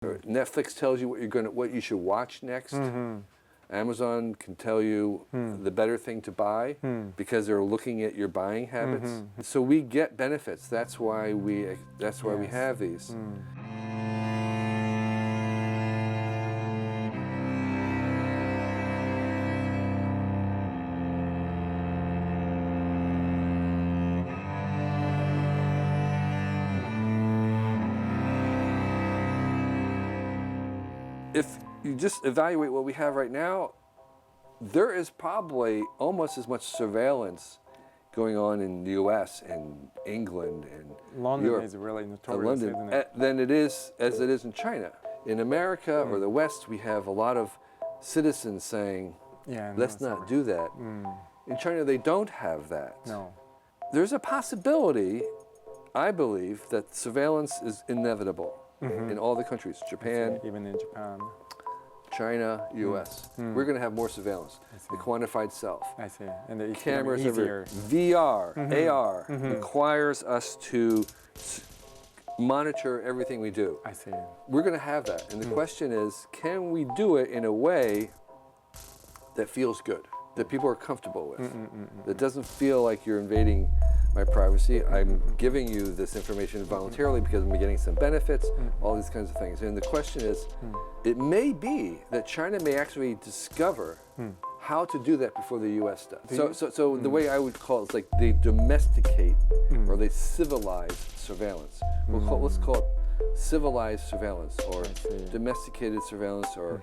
Netflix tells you what you should watch next. Amazon can tell you the better thing to buy because they're looking at your buying habits. So we get benefits. That's why we have these. If you just evaluate what we have right now, there is probably almost as much surveillance going on in the US and England and London Europe, is really notorious, isn't it? than it is in China. In America or the West, we have a lot of citizens saying, let's not do that. In China, they don't have that. No. There's a possibility, I believe, that surveillance is inevitable in all the countries, Japan, even in Japan. China, US. We're going to have more surveillance. The quantified self. I see. And it's Cameras easier. VR, AR requires us to monitor everything we do. I see. We're going to have that. And the question is, can we do it in a way that feels good, that people are comfortable with, that doesn't feel like you're invading my privacy? I'm giving you this information voluntarily because I'm getting some benefits, all these kinds of things. And the question is, it may be that China may actually discover how to do that before the US does. So the way I would call it is like they domesticate or they civilize surveillance. Let's call it civilized surveillance or domesticated surveillance or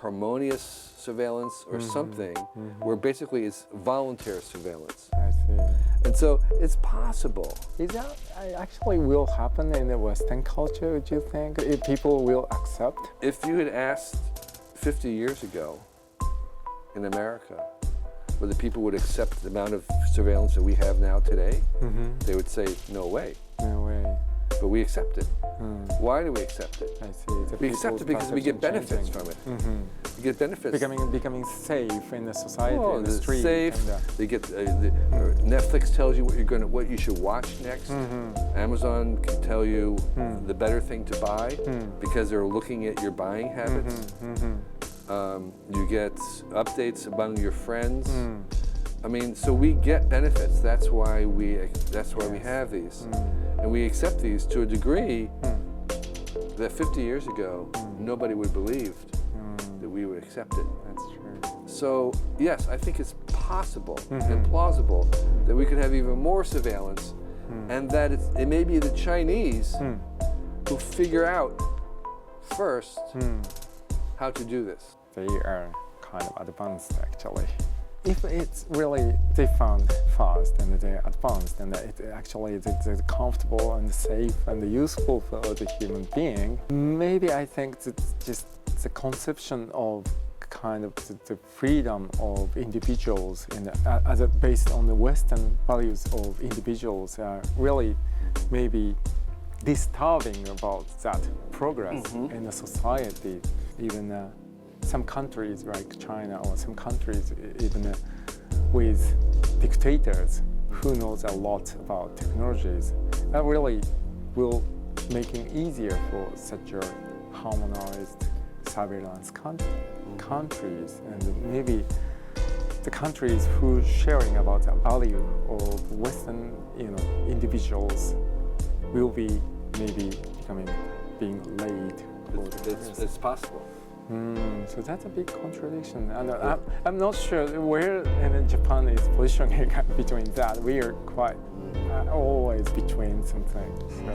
harmonious surveillance or something where basically it's voluntary surveillance. I see. And so it's possible. Is that actually will happen in the Western culture, do you think? If people will accept? If you had asked 50 years ago in America whether people would accept the amount of surveillance that we have now today, they would say, no way. No way. But we accept it. Why do we accept it? I see. We accept it because we get benefits from it. We get benefits. Becoming safe in the society, in the street. Safe. They get Netflix tells you what you should watch next. Amazon can tell you the better thing to buy because they're looking at your buying habits. You get updates among your friends. I mean, so we get benefits. That's why we have these, and we accept these to a degree that 50 years ago nobody would have believed that we would accept it. That's true. So yes, I think it's possible and plausible that we could have even more surveillance, and that it may be the Chinese who figure out first how to do this. They are kind of advanced, actually. If it's really they found fast and they're advanced and it actually is comfortable and safe and useful for the human being, maybe I think that just the conception of kind of the freedom of individuals based on the Western values of individuals are really maybe disturbing about that progress in the society. Even some countries like China or some countries even with dictators who knows a lot about technologies, that really will make it easier for such a harmonized surveillance countries, and maybe the countries who are sharing about the value of Western individuals will be maybe being laid. It's possible. So that's a big contradiction, and I'm not sure where in Japan is positioning between that. We are quite always between some things. So.